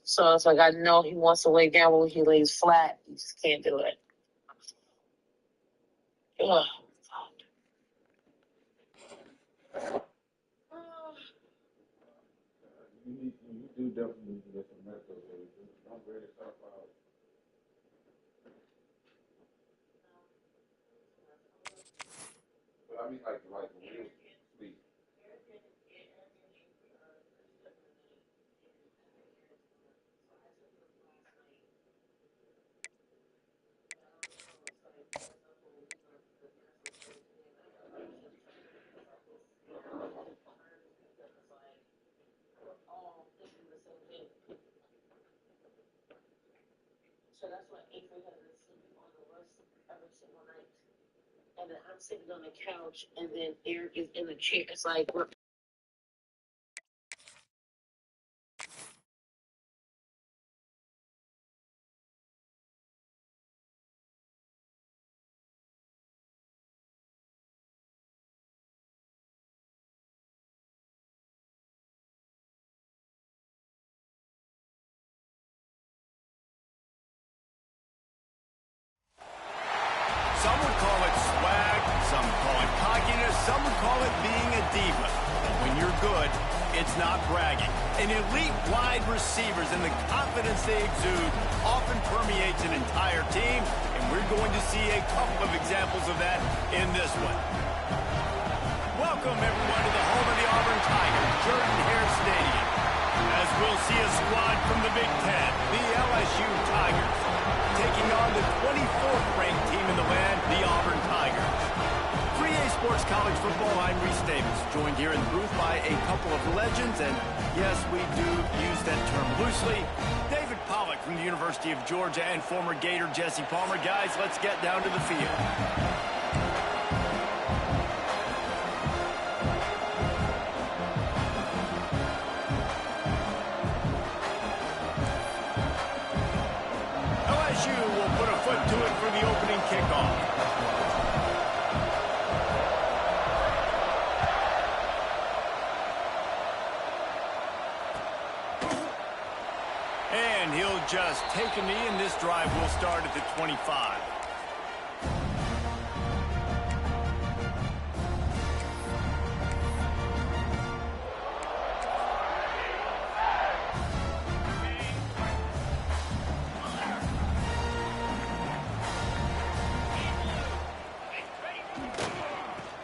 So it's like I know he wants to lay down, but when he lays flat, he just can't do it. Ugh. You do definitely need to get some mental. I'm ready to talk about it. But I mean, like real sleep. So that's why Avery has been sleeping on the roof every single night. And then I'm sitting on the couch, and then Eric is in the chair. It's like we're Some would call it swag, some call it cockiness, some would call it being a diva. But when you're good, it's not bragging. An elite wide receivers and the confidence they exude often permeates an entire team, and we're going to see a couple of examples of that in this one. Welcome, everyone, to the home of the Auburn Tigers, Jordan-Hare Stadium. As we'll see a squad from the Big Ten, the LSU Tigers, taking on the 24th ranked team in the land, the Auburn Tigers. 3A Sports College Football, I'm Reese Davis, joined here in the booth by a couple of legends, and yes, we do use that term loosely. David Pollack from the University of Georgia and former Gator Jesse Palmer. Guys, let's get down to the field. Will put a foot to it for the opening kickoff. And he'll just take a knee, and this drive will start at the 25.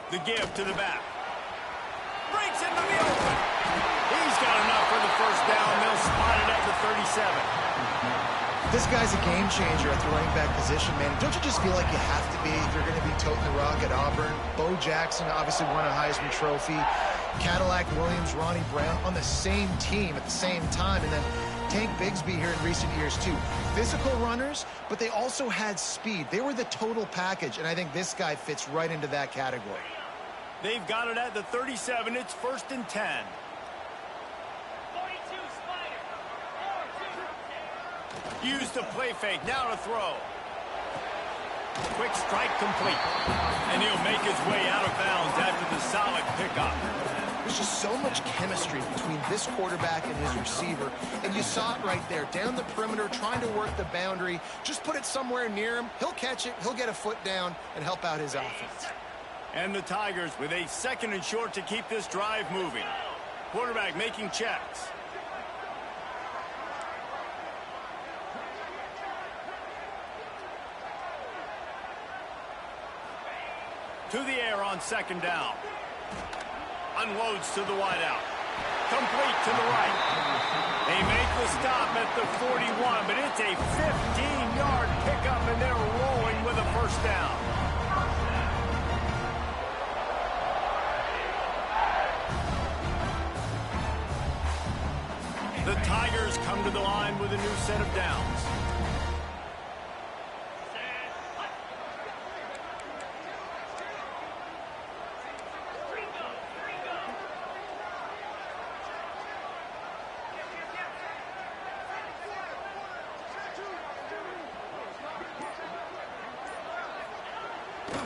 The give to the back. Breaks into the open. He's got enough for the first down. They'll spot it at the 37. This guy's a game changer at the running back position, man. Don't you just feel like you have to be if you're going to be toting the rock at Auburn? Bo Jackson obviously won a Heisman Trophy. Cadillac Williams, Ronnie Brown on the same team at the same time. And then Tank Bigsby here in recent years, too. Physical runners, but they also had speed. They were the total package, and I think this guy fits right into that category. They've got it at the 37. It's 1st and 10. 42 Spider. Use the play fake. Now to throw. Quick strike complete. And he'll make his way out of bounds after the solid pickup. There's just so much chemistry between this quarterback and his receiver, and you saw it right there, down the perimeter, trying to work the boundary. Just put it somewhere near him. He'll catch it, he'll get a foot down, and help out his offense. And the Tigers with a 2nd and short to keep this drive moving. Quarterback making checks. To the air on 2nd down. Unloads to the wideout. Complete to the right. They make the stop at the 41, but it's a 15-yard pickup, and they're rolling with a first down. The Tigers come to the line with a new set of downs.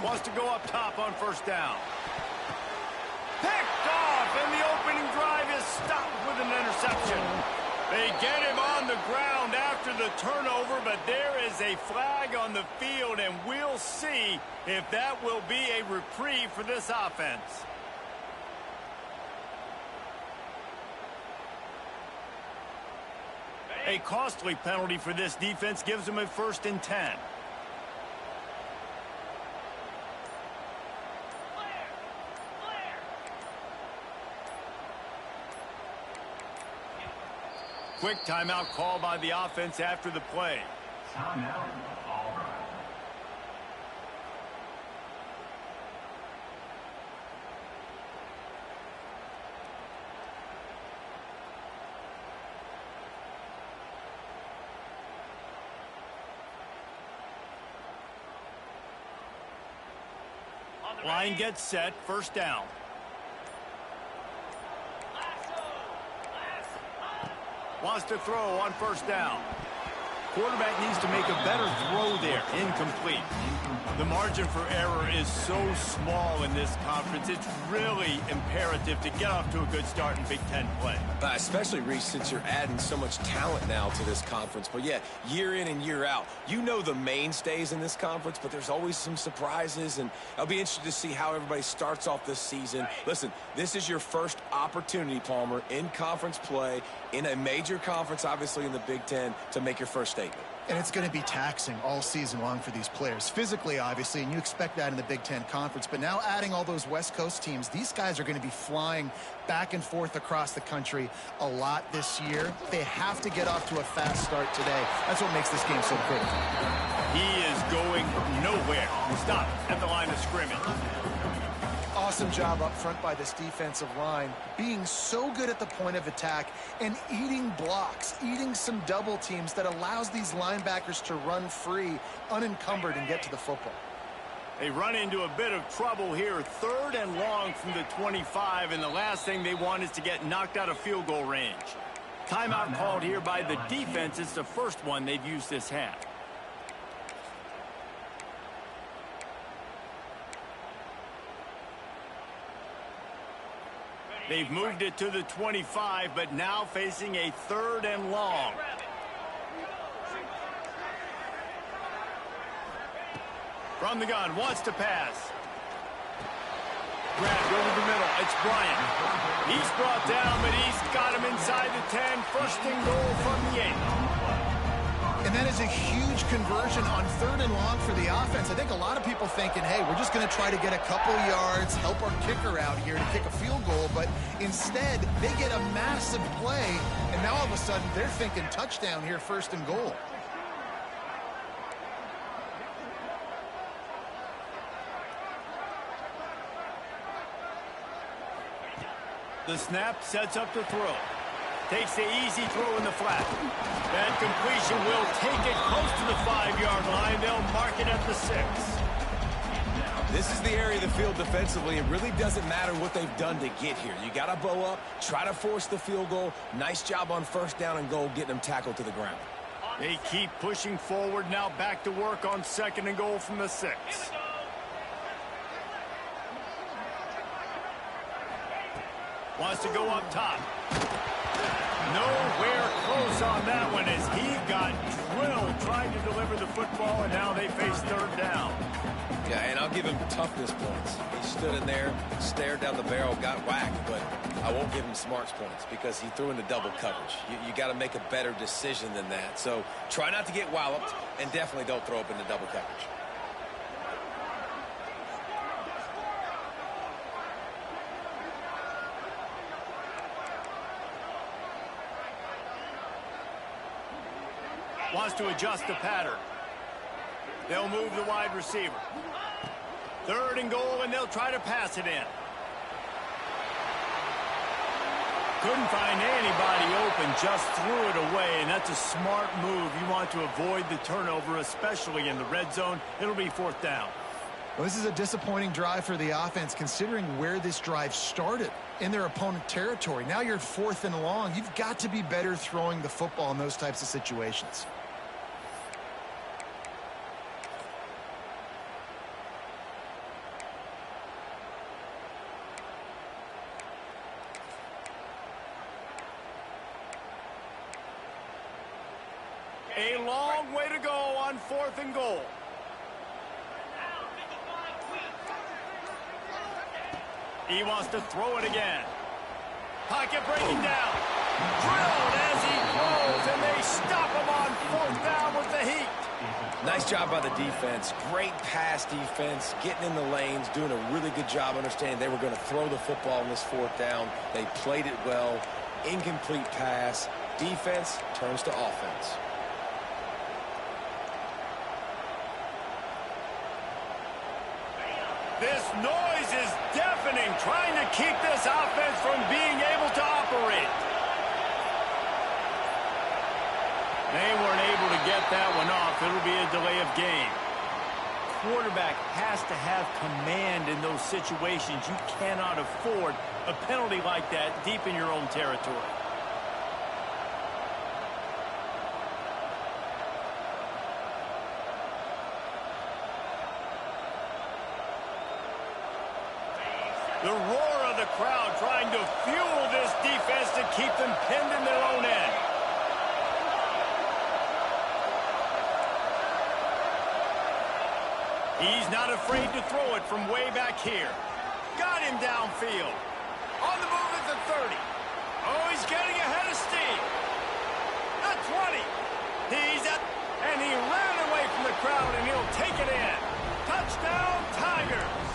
Wants to go up top on 1st down. Picked off, and the opening drive is stopped with an interception. They get him on the ground after the turnover, but there is a flag on the field, and we'll see if that will be a reprieve for this offense. A costly penalty for this defense gives them a 1st and 10. Quick timeout called by the offense after the play. Timeout, all right. Line gets set, 1st down. Wants to throw on 1st down. Quarterback needs to make a better throw there. Incomplete. The margin for error is so small in this conference. It's really imperative to get off to a good start in Big Ten play. Especially, Reese, since you're adding so much talent now to this conference. But, yeah, year in and year out, you know the mainstays in this conference, but there's always some surprises, and I'll be interested to see how everybody starts off this season. Listen, this is your first opportunity, Palmer, in conference play, in a major conference, obviously in the Big Ten, to make your first statement. And it's going to be taxing all season long for these players. Physically, obviously, and you expect that in the Big Ten Conference. But now adding all those West Coast teams, these guys are going to be flying back and forth across the country a lot this year. They have to get off to a fast start today. That's what makes this game so critical. He is going nowhere. Stop at the line of scrimmage. Awesome job up front by this defensive line, being so good at the point of attack and eating blocks, eating some double teams that allows these linebackers to run free, unencumbered, and get to the football. They run into a bit of trouble here, 3rd and long from the 25, and the last thing they want is to get knocked out of field goal range. Timeout called here by the defense. It's the first one they've used this half. They've moved it to the 25, but now facing a 3rd and long. From the gun, wants to pass. Grabbed over the middle, it's Bryant. He's brought down, but he's got him inside the 10. 1st and goal from the 8. And that is a huge conversion on 3rd and long for the offense. I think a lot of people thinking, hey, we're just going to try to get a couple yards, help our kicker out here to kick a field goal. But instead, they get a massive play, and now all of a sudden they're thinking touchdown here, 1st and goal. The snap sets up the throw. Takes the easy throw in the flat. That completion will take it close to the 5-yard line. They'll mark it at the 6. This is the area of the field defensively. It really doesn't matter what they've done to get here. You got to bow up, try to force the field goal. Nice job on 1st down and goal, getting them tackled to the ground. They keep pushing forward. Now back to work on 2nd and goal from the 6. Wants to go up top. Nowhere close on that one as he got drilled trying to deliver the football, and now they face 3rd down. Yeah, and I'll give him toughness points. He stood in there, stared down the barrel, got whacked, but I won't give him smarts points because he threw into double coverage. You got to make a better decision than that. So try not to get walloped, and definitely don't throw up into double coverage. Wants to adjust the pattern. They'll move the wide receiver. 3rd and goal, and they'll try to pass it in. Couldn't find anybody open, just threw it away, and that's a smart move. You want to avoid the turnover, especially in the red zone. It'll be 4th down. Well, this is a disappointing drive for the offense, considering where this drive started in their opponent territory. Now you're 4th and long. You've got to be better throwing the football in those types of situations. A long way to go on 4th and goal. He wants to throw it again. Pocket breaking down. Drilled as he throws, and they stop him on 4th down with the heat. Nice job by the defense. Great pass defense, getting in the lanes, doing a really good job understanding they were going to throw the football on this 4th down. They played it well. Incomplete pass. Defense turns to offense. This noise is deafening, trying to keep this offense from being able to operate. They weren't able to get that one off. It'll be a delay of game. Quarterback has to have command in those situations. You cannot afford a penalty like that deep in your own territory. The roar of the crowd trying to fuel this defense to keep them pinned in their own end. He's not afraid to throw it from way back here. Got him downfield. On the move at the 30. Oh, he's getting ahead of steam. The 20. He's at, and he ran away from the crowd, and he'll take it in. Touchdown, Tigers.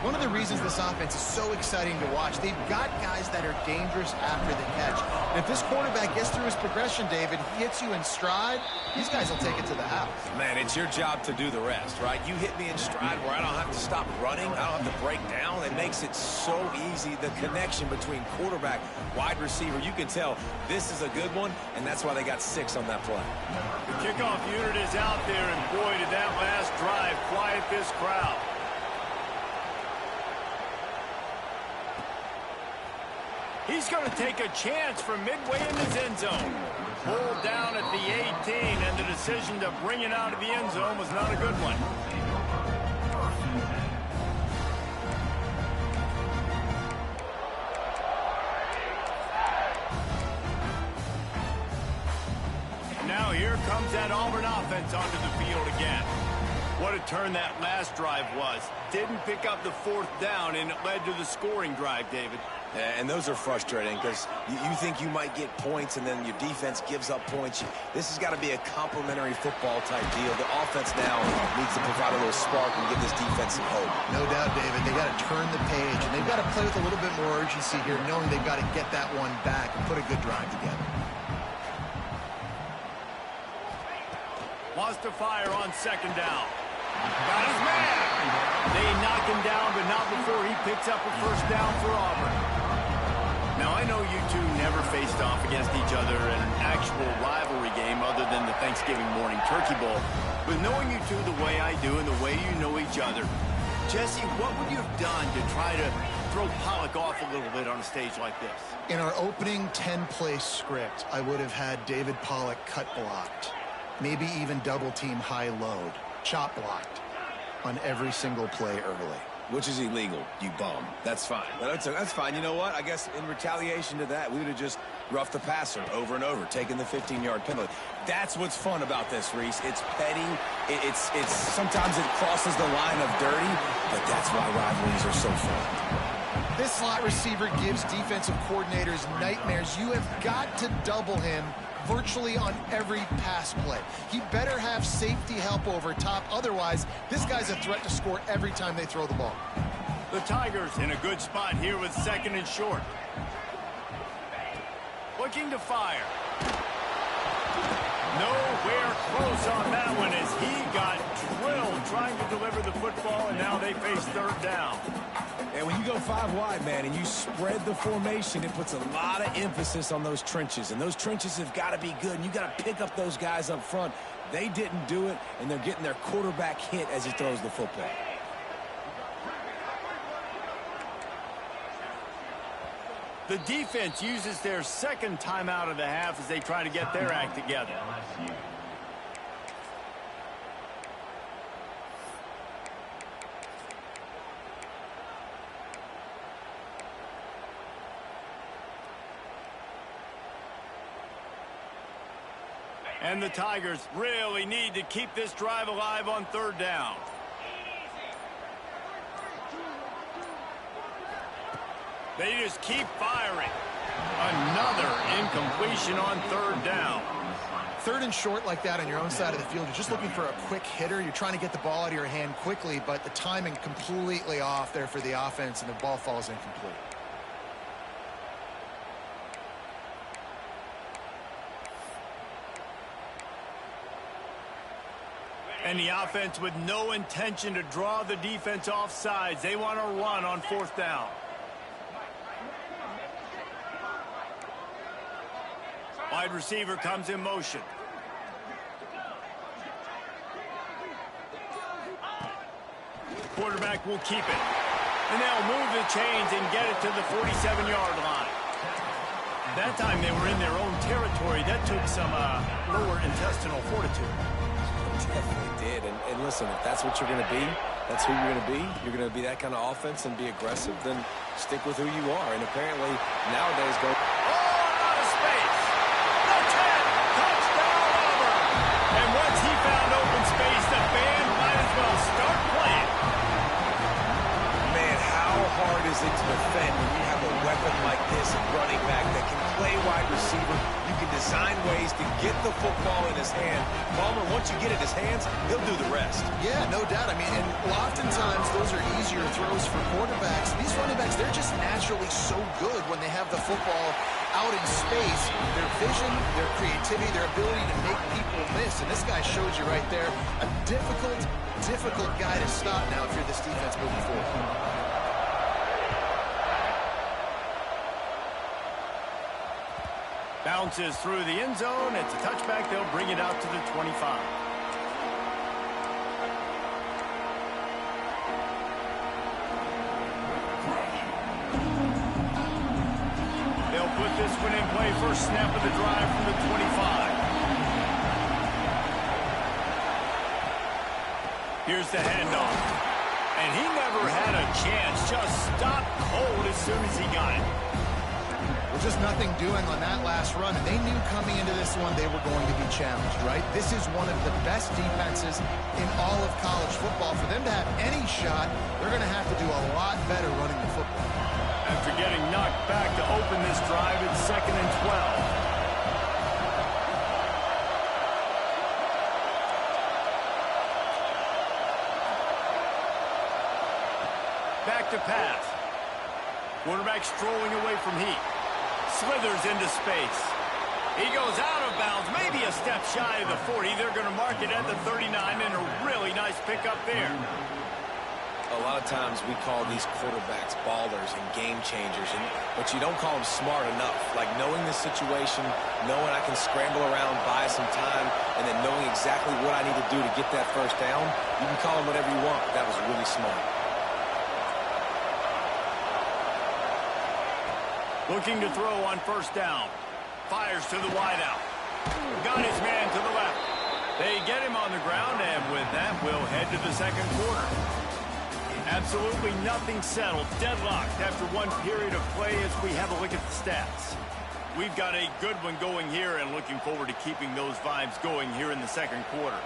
One of the reasons this offense is so exciting to watch, they've got guys that are dangerous after the catch. And if this quarterback gets through his progression, David, he hits you in stride, these guys will take it to the house. Man, it's your job to do the rest, right? You hit me in stride where I don't have to stop running. I don't have to break down. It makes it so easy. The connection between quarterback, wide receiver, you can tell this is a good one, and that's why they got 6 on that play. The kickoff unit is out there, and boy, did that last drive quiet this crowd. He's going to take a chance from midway in his end zone. Pulled down at the 18, and the decision to bring it out of the end zone was not a good one. Now here comes that Auburn offense onto the field again. What a turn that last drive was. Didn't pick up the 4th down, and it led to the scoring drive, David. Yeah, and those are frustrating because you think you might get points and then your defense gives up points. This has got to be a complementary football type deal. The offense now needs to provide a little spark and give this defense some hope. No doubt, David. They got to turn the page, and they've got to play with a little bit more urgency here, knowing they've got to get that one back and put a good drive together. Wants to fire on 2nd down. Got his man. They knock him down, but not before he picks up a 1st down for Auburn. Now, I know you two never faced off against each other in an actual rivalry game other than the Thanksgiving morning Turkey Bowl. But knowing you two the way I do and the way you know each other, Jesse, what would you have done to try to throw Pollock off a little bit on a stage like this? In our opening 10-play script, I would have had David Pollock cut blocked, maybe even double-team high load, chop blocked on every single play early. Which is illegal, you bum. That's fine. But that's fine. You know what? I guess in retaliation to that, we would have just roughed the passer over and over, taking the 15-yard penalty. That's what's fun about this, Reese. It's petty. It's sometimes it crosses the line of dirty, but that's why rivalries are so fun. This slot receiver gives defensive coordinators nightmares. You have got to double him virtually on every pass play. He better have safety help over top. Otherwise, this guy's a threat to score every time they throw the ball. The Tigers in a good spot here with 2nd and short. Looking to fire. Nowhere close on that one as he got drilled trying to deliver the football, and now they face 3rd down. And when you go 5 wide, man, and you spread the formation, it puts a lot of emphasis on those trenches. And those trenches have got to be good. And you got to pick up those guys up front. They didn't do it, and they're getting their quarterback hit as he throws the football. The defense uses their 2nd timeout of the half as they try to get their act together. And the Tigers really need to keep this drive alive on third down. They just keep firing. Another incompletion on third down. Third and short like that on your own side of the field, you're just looking for a quick hitter. You're trying to get the ball out of your hand quickly, but the timing completely off there for the offense, and the ball falls incomplete. And the offense with no intention to draw the defense off sides. They want to run on fourth down. Wide receiver comes in motion. Quarterback will keep it. And they'll move the chains and get it to the 47-yard line. That time they were in their own territory. That took some lower intestinal fortitude. Definitely did. And listen, if that's what you're going to be, that's who you're going to be. You're going to be that kind of offense and be aggressive, then stick with who you are. And apparently nowadays go... out of space. The 10. Touchdown, Auburn. And once he found open space, the band might as well start playing. Man, how hard is it to defend when you have a weapon like this at running back that can play wide receiver? You can design ways to get the football in his hand. Palmer, once you get it in his hands, he'll do the rest. Yeah, no doubt. I mean, and oftentimes those are easier throws for quarterbacks. These running backs, they're just naturally so good when they have the football out in space. Their vision, their creativity, their ability to make people miss. And this guy showed you right there a difficult guy to stop now if you're this defense moving forward. Bounces through the end zone. It's a touchback. They'll bring it out to the 25. They'll put this one in play. First snap of the drive from the 25. Here's the handoff. And he never had a chance. Just stopped cold as soon as he got it. Well, just nothing doing on that last run, and they knew coming into this one they were going to be challenged, right? This is one of the best defenses in all of college football. For them to have any shot, they're going to have to do a lot better running the football. After getting knocked back to open this drive, it's 2nd and 12. Back to pass. Quarterback strolling away from heat. Slithers into space. He goes out of bounds, maybe a step shy of the 40. They're going to mark it at the 39, and a really nice pickup there. A lot of times we call these quarterbacks ballers and game changers, but you don't call them smart enough. Like knowing the situation, knowing I can scramble around, buy some time, and then knowing exactly what I need to do to get that first down. You can call them whatever you want, but that was really smart. Looking to throw on first down. Fires to the wideout. Got his man to the left. They get him on the ground, and with that, we'll head to the second quarter. Absolutely nothing settled. Deadlocked after one period of play as we have a look at the stats. We've got a good one going here, and looking forward to keeping those vibes going here in the second quarter.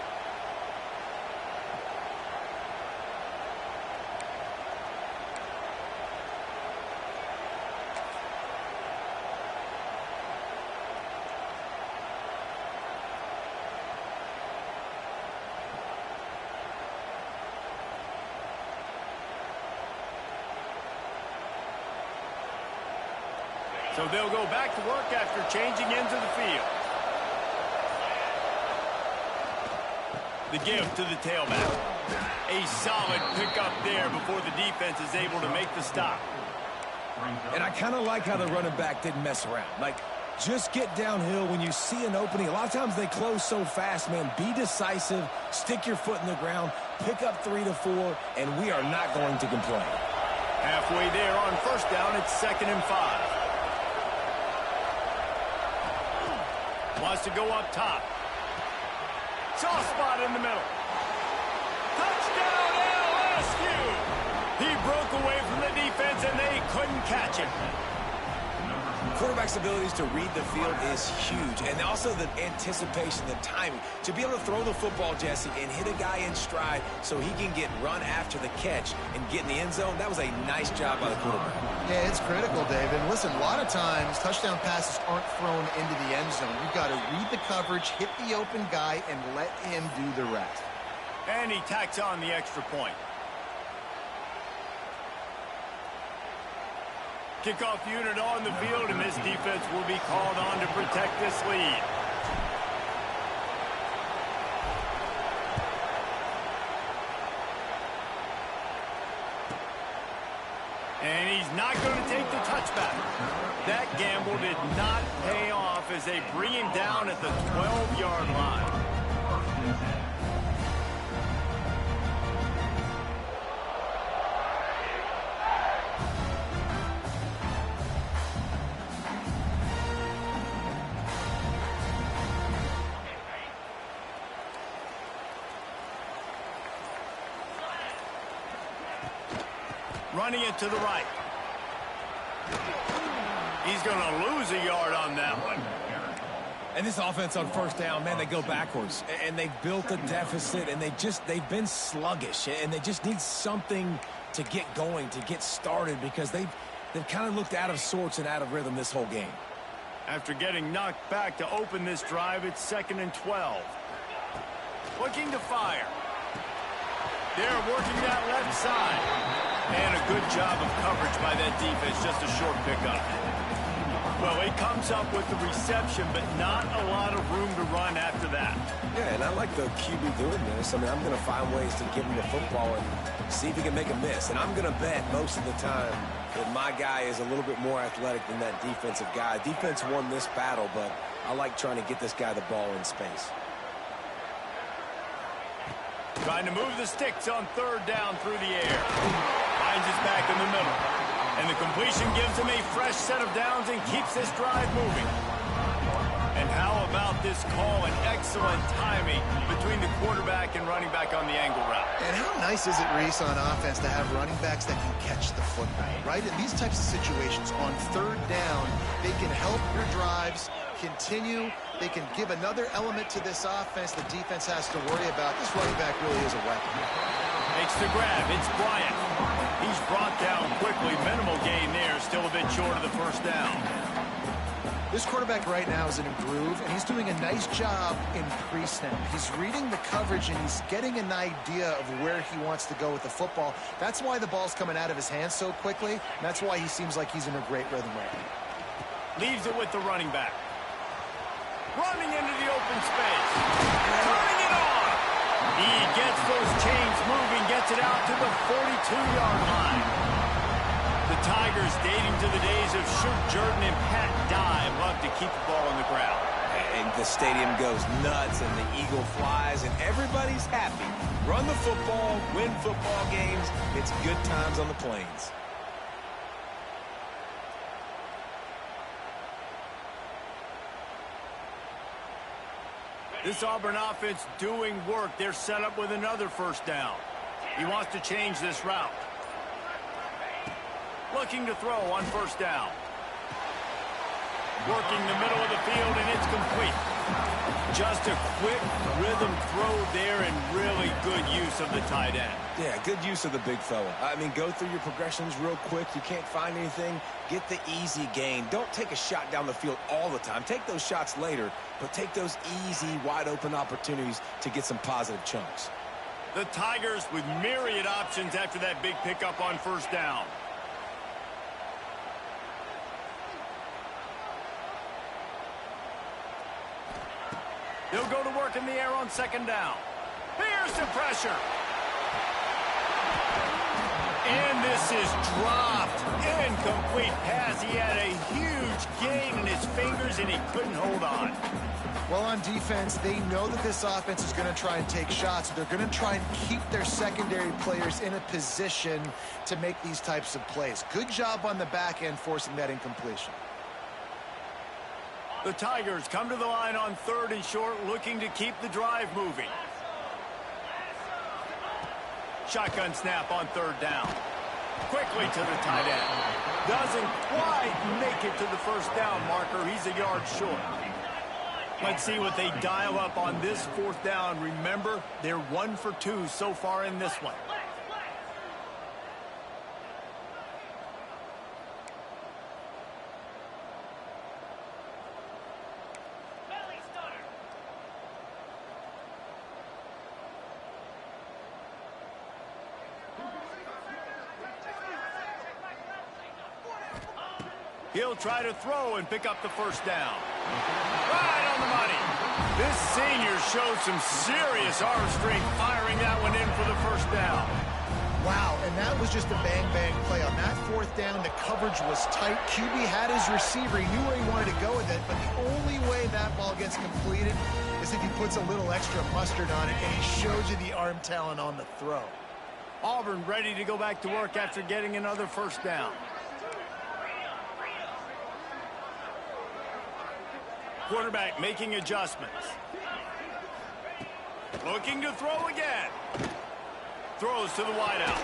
So they'll go back to work after changing into the field. The give to the tailback. A solid pickup there before the defense is able to make the stop. And I kind of like how the running back didn't mess around. Like, just get downhill when you see an opening. A lot of times they close so fast, man. Be decisive, stick your foot in the ground, pick up 3 to 4, and we are not going to complain. Halfway there on first down, it's 2nd and 5. Wants to go up top. Soft spot in the middle. Touchdown, LSU! He broke away from the defense, and they couldn't catch him. Quarterback's abilities to read the field is huge, and also the anticipation, the timing. To be able to throw the football, Jesse, and hit a guy in stride so he can get run after the catch and get in the end zone, that was a nice job by the quarterback. Yeah, it's critical, Dave. And listen, a lot of times touchdown passes aren't thrown into the end zone. You've got to read the coverage, hit the open guy, and let him do the rest. And he tacks on the extra point. Kickoff unit on the field, and this defense will be called on to protect this lead. And he's not going to take the touchback. That gamble did not pay off as they bring him down at the 12-yard line. Running it to the right. He's going to lose a yard on that one. And this offense on first down, man, they go backwards. And they've built a deficit, and they've been sluggish. And they just need something to get going, to get started, because they've kind of looked out of sorts and out of rhythm this whole game. After getting knocked back to open this drive, it's 2nd and 12. Looking to fire. They're working that left side. And a good job of coverage by that defense, just a short pickup. Well, he comes up with the reception, but not a lot of room to run after that. Yeah, and I like the QB doing this. I mean, I'm going to find ways to give him the football and see if he can make a miss. And I'm going to bet most of the time that my guy is a little bit more athletic than that defensive guy. Defense won this battle, but I like trying to get this guy the ball in space. Trying to move the sticks on 3rd down through the air. Finds his back in the middle. And the completion gives him a fresh set of downs and keeps this drive moving. And how about this call and excellent timing between the quarterback and running back on the angle route. And how nice is it, Reese, on offense to have running backs that can catch the football, right? In these types of situations, on 3rd down, they can help your drives continue. They can give another element to this offense the defense has to worry about. This running back really is a weapon. Makes the grab. It's Bryant. He's brought down quickly. Minimal gain there. Still a bit short of the first down. This quarterback right now is in a groove, and he's doing a nice job in pre-snap. He's reading the coverage, and he's getting an idea of where he wants to go with the football. That's why the ball's coming out of his hands so quickly, and that's why he seems like he's in a great rhythm right now. Leaves it with the running back. Running into the open space. Turning it on. He gets those chains moving, gets it out to the 42-yard line. The Tigers, dating to the days of Shoot Jordan and Pat Dye, love to keep the ball on the ground. And the stadium goes nuts, and the eagle flies, and everybody's happy. Run the football, win football games. It's good times on the plains. This Auburn offense doing work. They're set up with another first down. He wants to change this route. Looking to throw on first down. Working the middle of the field, and it's complete. Just a quick rhythm throw there, and really good use of the tight end. Yeah, good use of the big fella. I mean, go through your progressions real quick. You can't find anything. Get the easy gain. Don't take a shot down the field all the time. Take those shots later, but take those easy, wide-open opportunities to get some positive chunks. The Tigers with myriad options after that big pickup on first down. They'll go to work in the air on second down. Here's the pressure. And this is dropped. Incomplete pass. He had a huge gain in his fingers, and he couldn't hold on. Well, on defense, they know that this offense is going to try and take shots. They're going to try and keep their secondary players in a position to make these types of plays. Good job on the back end forcing that incompletion. The Tigers come to the line on 3rd and short, looking to keep the drive moving. Shotgun snap on 3rd down. Quickly to the tight end. Doesn't quite make it to the first down marker. He's a yard short. Let's see what they dial up on this fourth down. Remember, they're 1 for 2 so far in this one. He'll try to throw and pick up the first down. Right on the money. This senior showed some serious arm strength firing that one in for the first down. Wow, and that was just a bang-bang play. On that fourth down, the coverage was tight. QB had his receiver. He knew where he wanted to go with it, but the only way that ball gets completed is if he puts a little extra mustard on it, and he shows you the arm talent on the throw. Auburn ready to go back to work after getting another first down. Quarterback making adjustments. Looking to throw again. Throws to the wideout.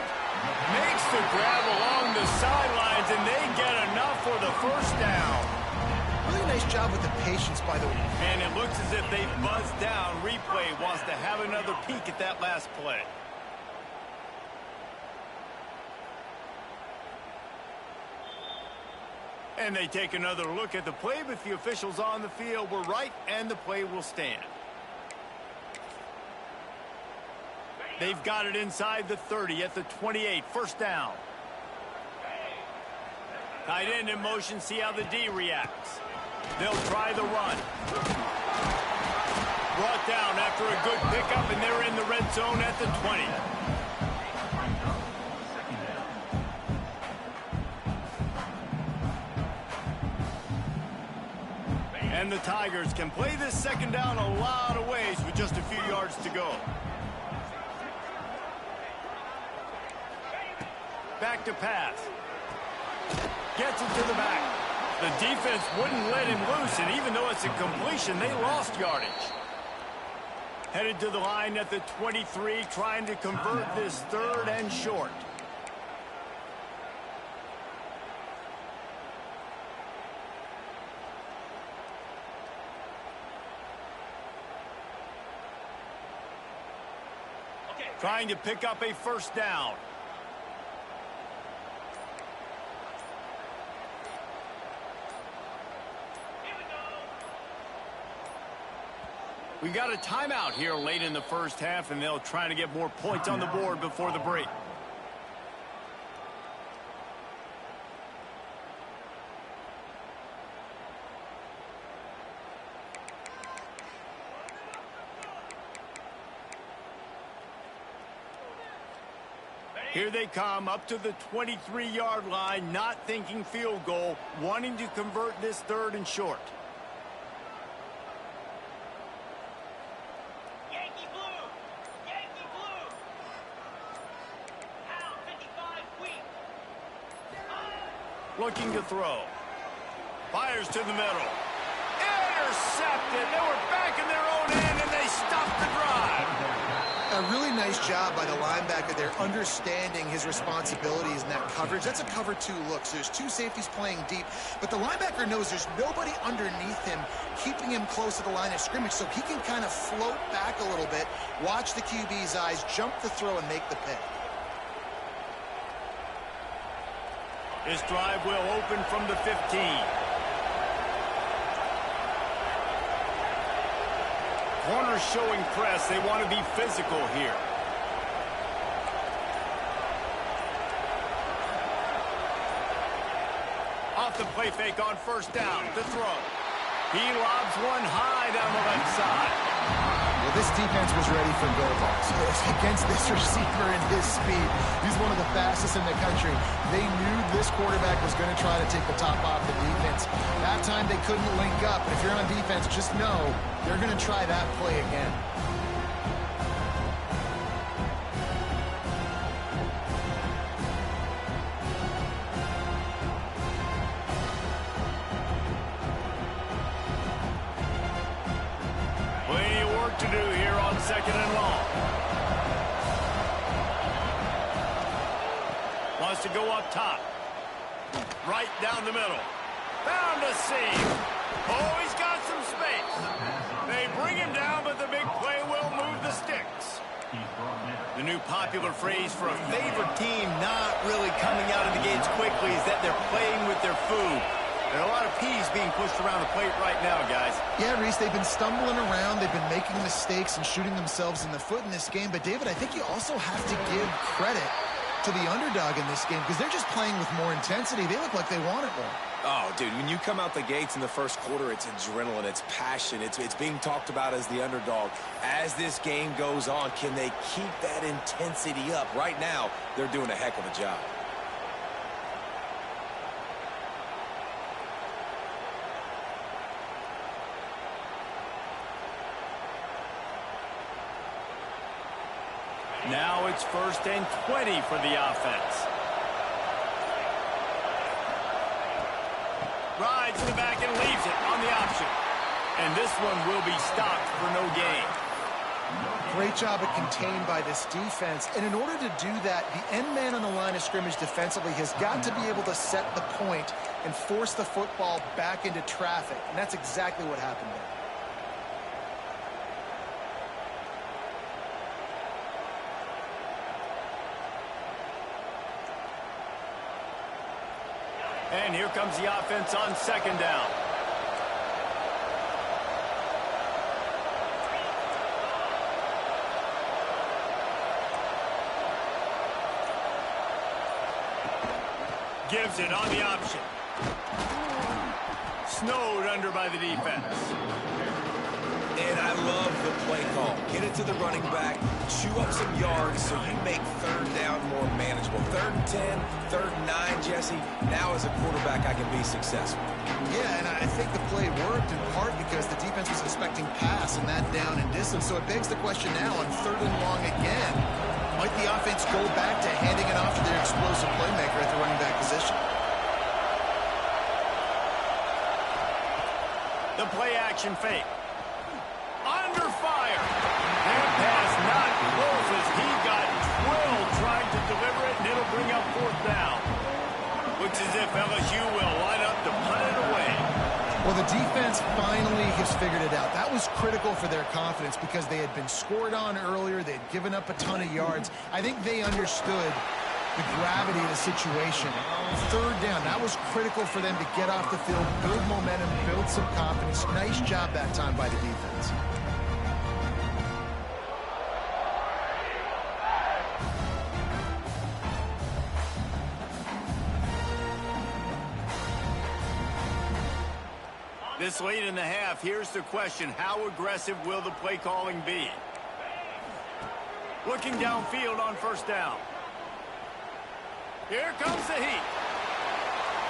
Makes the grab along the sidelines, and they get enough for the first down. Really nice job with the patience, by the way. And it looks as if they buzzed down. Replay wants to have another peek at that last play. And they take another look at the play, but the officials on the field were right, and the play will stand. They've got it inside the 30 at the 28. First down. Tight end in motion. See how the D reacts. They'll try the run. Brought down after a good pickup, and they're in the red zone at the 20. And the Tigers can play this second down a lot of ways with just a few yards to go. Back to pass. Gets it to the back. The defense wouldn't let him loose, and even though it's a completion, they lost yardage. Headed to the line at the 23, trying to convert this third and short. Trying to pick up a first down. We got a timeout here late in the first half, and they'll try to get more points on the board before the break. Here they come up to the 23-yard line, not thinking field goal, wanting to convert this third and short. Yankee blue! Yankee blue! Pound 55 wheat! Looking to throw. Fires to the middle. Intercepted. They were back in their own end, and they stopped the drive. A really nice job by the linebacker there, understanding his responsibilities in that coverage. That's a cover two look, so there's two safeties playing deep, but the linebacker knows there's nobody underneath him keeping him close to the line of scrimmage, so he can kind of float back a little bit, watch the QB's eyes, jump the throw, and make the pick. This drive will open from the 15. Corners showing press. They want to be physical here. Off the play fake on first down. The throw. He lobs one high down the left side. Well, this defense was ready for go balls. Against this receiver and his speed, he's one of the fastest in the country. They knew this quarterback was going to try to take the top off the defense. That time they couldn't link up. But if you're on defense, just know they're going to try that play again. To do here on second and long. Wants to go up top. right down the middle. Found a seam. Oh, he's got some space. They bring him down, but the big play will move the sticks. The new popular phrase for a favorite team not really coming out of the gates quickly is that they're playing with their food. There are a lot of peas being pushed around the plate right now, guys. Yeah, Reese, they've been stumbling around. They've been making mistakes and shooting themselves in the foot in this game. But, David, I think you also have to give credit to the underdog in this game because they're just playing with more intensity. They look like they want it more. Oh, dude, when you come out the gates in the first quarter, it's adrenaline, it's passion, it's being talked about as the underdog. As this game goes on, can they keep that intensity up? Right now, they're doing a heck of a job. Now it's 1st and 20 for the offense. Rides the back and leaves it on the option. And this one will be stopped for no gain. Great job at contained by this defense. And in order to do that, the end man on the line of scrimmage defensively has got to be able to set the point and force the football back into traffic. And that's exactly what happened there. And here comes the offense on 2nd down. Gives it on the option. Snowed under by the defense. And I love the play call. Get it to the running back, chew up some yards so you make 3rd down more manageable. 3rd and 10, 3rd and 9, Jesse. Now as a quarterback, I can be successful. Yeah, and I think the play worked in part because the defense was expecting pass and that down and distance. So it begs the question now on 3rd and long again. Might the offense go back to handing it off to their explosive playmaker at the running back position? The play action fake. Under fire. That pass not close as he got drilled trying to deliver it, and it'll bring up 4th down. Looks as if LSU will line up to punt it away. Well, the defense finally has figured it out. That was critical for their confidence because they had been scored on earlier. They had given up a ton of yards. I think they understood the gravity of the situation. 3rd down, that was critical for them to get off the field, build momentum, build some confidence. Nice job that time by the defense. This late in the half, here's the question. How aggressive will the play calling be? Looking downfield on 1st down. Here comes the heat.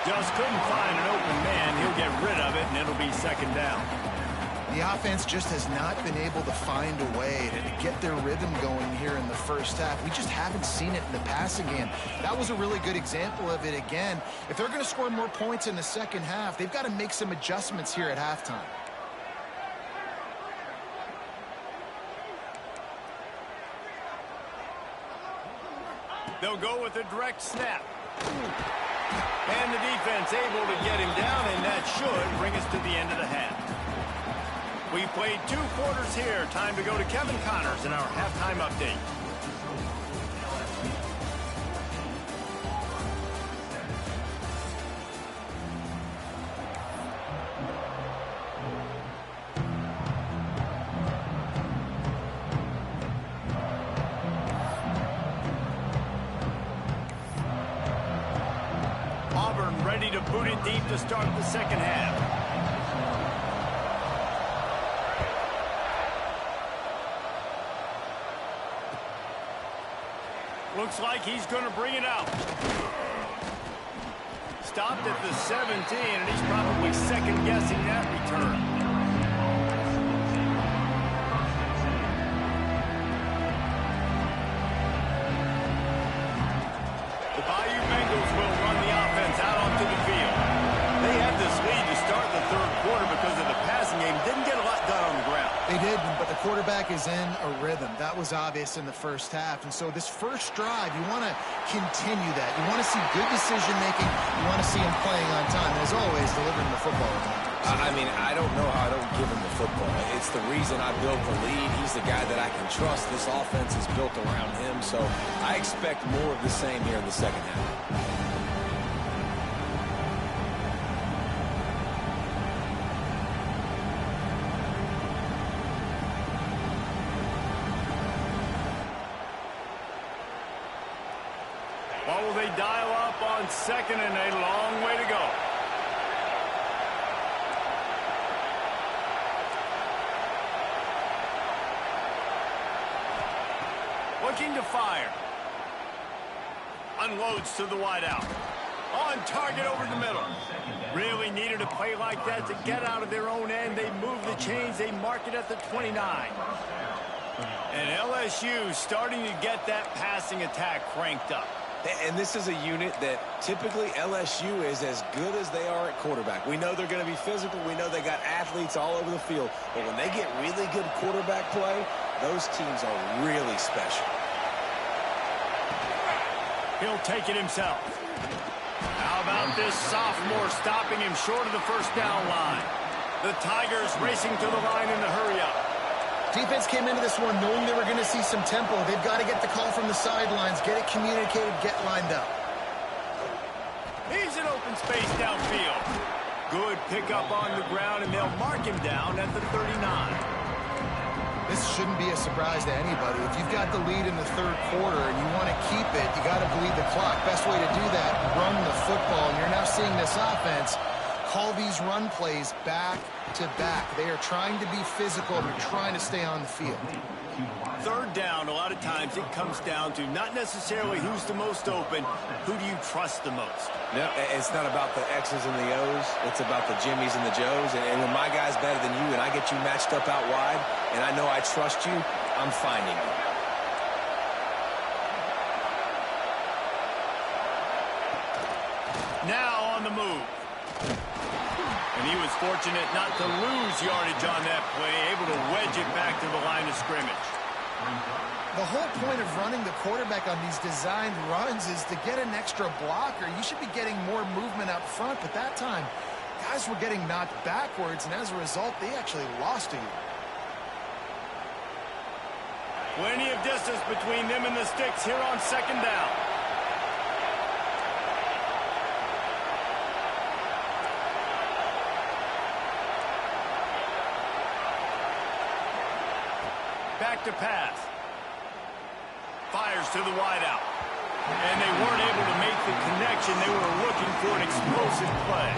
Just couldn't find an open man. He'll get rid of it, and it'll be 2nd down. The offense just has not been able to find a way to get their rhythm going here in the first half. We just haven't seen it in the passing game. That was a really good example of it again. If they're going to score more points in the second half, they've got to make some adjustments here at halftime. They'll go with a direct snap. And the defense able to get him down, and that should bring us to the end of the half. We played 2 quarters here. Time to go to Kevin Connors in our halftime update. Auburn ready to boot it deep to start the second half. Looks like he's going to bring it out. Stopped at the 17, and he's probably second-guessing that return. The Bayou Bengals will run the offense out onto the field. They had this lead to start the 3rd quarter because of the passing game. Didn't get a lot done on the ground. They did, but the quarterback is in a rhythm. That was obvious in the first half. And so this first drive, you want to continue that. You want to see good decision-making. You want to see him playing on time. And as always, delivering the football. I mean, I don't know how I don't give him the football. It's the reason I built the lead. He's the guy that I can trust. This offense is built around him. So I expect more of the same here in the second half. What will they dial up on second and a long way to go? Looking to fire. Unloads to the wideout. On target over the middle. Really needed a play like that to get out of their own end. They move the chains. They mark it at the 29. And LSU starting to get that passing attack cranked up. And this is a unit that typically LSU is as good as they are at quarterback. We know they're going to be physical. We know they got athletes all over the field. But when they get really good quarterback play, those teams are really special. He'll take it himself. How about this sophomore stopping him short of the first down line? The Tigers racing to the line in the hurry-up. Defense came into this one knowing they were going to see some tempo. They've got to get the call from the sidelines, get it communicated, get lined up. He's in open space downfield. Good pickup on the ground, and they'll mark him down at the 39. This shouldn't be a surprise to anybody. If you've got the lead in the third quarter and you want to keep it, you got to bleed the clock. Best way to do that, run the football. And you're now seeing this offense call these run plays back to back. They are trying to be physical. They're trying to stay on the field. Third down, a lot of times it comes down to not necessarily who's the most open, who do you trust the most? No, it's not about the X's and the O's. It's about the Jimmies and the Joes. And when my guy's better than you and I get you matched up out wide and I know I trust you, I'm finding you. Now on the move. And he was fortunate not to lose yardage on that play, able to wedge it back to the line of scrimmage. The whole point of running the quarterback on these designed runs is to get an extra blocker. You should be getting more movement up front, but that time, guys were getting knocked backwards, and as a result, they actually lost to you. Plenty of distance between them and the sticks here on second down. Back to pass. Fires to the wideout. And they weren't able to make the connection. They were looking for an explosive play.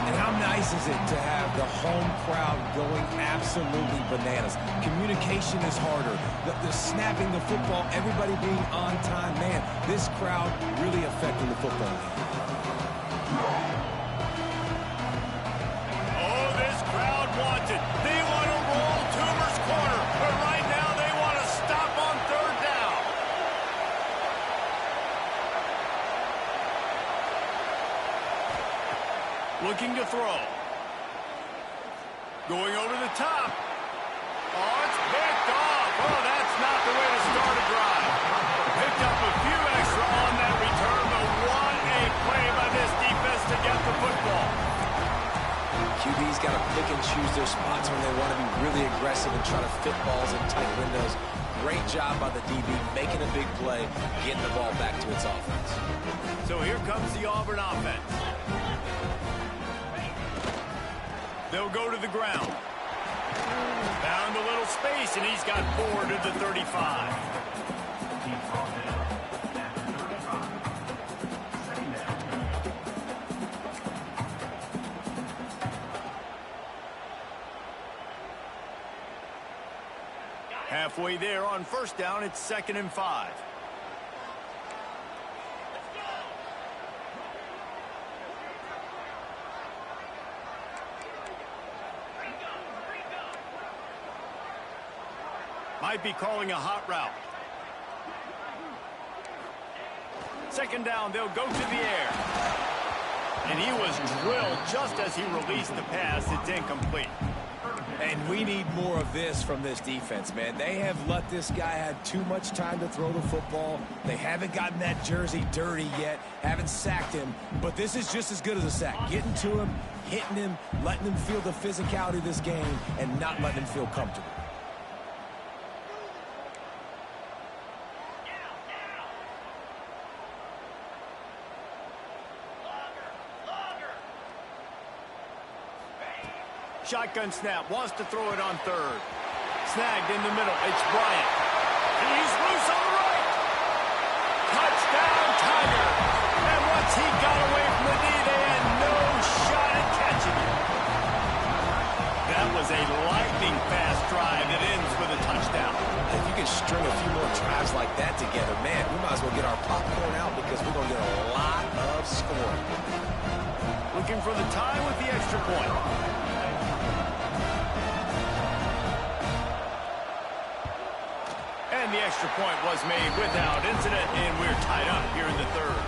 And how nice is it to have the home crowd going absolutely bananas? Communication is harder. The snapping the football, everybody being on time. Man, this crowd really affecting the football game. Oh, this crowd wants it. They want to roll Toomer's corner. But right now they want to stop on third down. Looking to throw. Going over the top. Oh, it's picked off. Oh, that's not the way to start a drive. Picked up a few extra on that return, but what a play by this defense to get the football. QB's got to pick and choose their spots when they want to be really aggressive and try to fit balls in tight windows. Great job by the DB, making a big play, getting the ball back to its offense. So here comes the Auburn offense. They'll go to the ground. Found a little space, and he's got 4 to the 35. Halfway there on first down, it's 2nd and 5. Might be calling a hot route. 2nd down, they'll go to the air. And he was drilled just as he released the pass. It's incomplete. And we need more of this from this defense, man. They have let this guy have too much time to throw the football. They haven't gotten that jersey dirty yet, haven't sacked him. But this is just as good as a sack. Getting to him, hitting him, letting him feel the physicality of this game, and not letting him feel comfortable. Shotgun snap, wants to throw it on third. Snagged in the middle, it's Bryant. He's loose on the right. Touchdown, Tiger. And once he got away from the knee, they had no shot at catching him. That was a lightning-fast drive that ends with a touchdown. If you can string a few more drives like that together, man, we might as well get our popcorn out because we're going to get a lot of scoring. Looking for the tie with the extra point. And the extra point was made without incident, and we're tied up here in the third.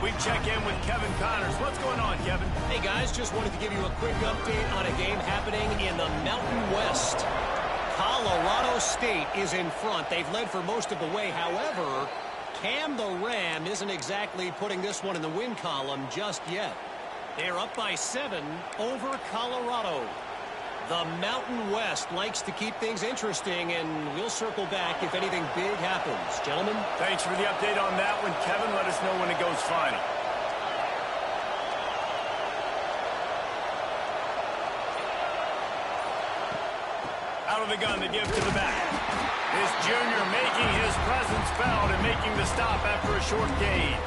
We check in with Kevin Connors. What's going on, Kevin? Hey, guys, just wanted to give you a quick update on a game happening in the Mountain West. Colorado State is in front. They've led for most of the way. However, Cam the Ram isn't exactly putting this one in the win column just yet. They're up by 7 over Colorado. The Mountain West likes to keep things interesting, and we'll circle back if anything big happens. Gentlemen? Thanks for the update on that one, Kevin. Let us know when it goes final. Out of the gun to give to the back. This junior making his presence felt and making the stop after a short gain.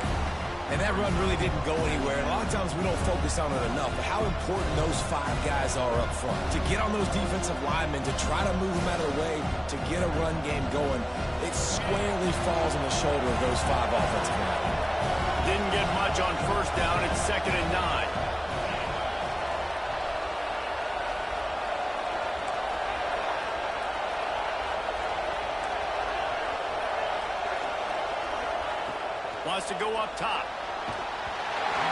And that run really didn't go anywhere. And a lot of times we don't focus on it enough. But how important those 5 guys are up front. To get on those defensive linemen, to try to move them out of the way, to get a run game going, it squarely falls on the shoulder of those 5 offensive linemen. Didn't get much on first down. It's 2nd and 9. Wants to go up top.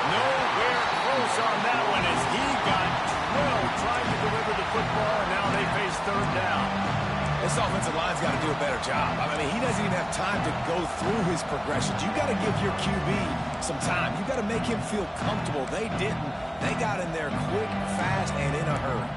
Nowhere close on that one as he got drilled trying to deliver the football, and now they face 3rd down. This offensive line's got to do a better job. I mean, he doesn't even have time to go through his progressions. You got to give your QB some time. You got to make him feel comfortable. They didn't. They got in there quick, fast, and in a hurry.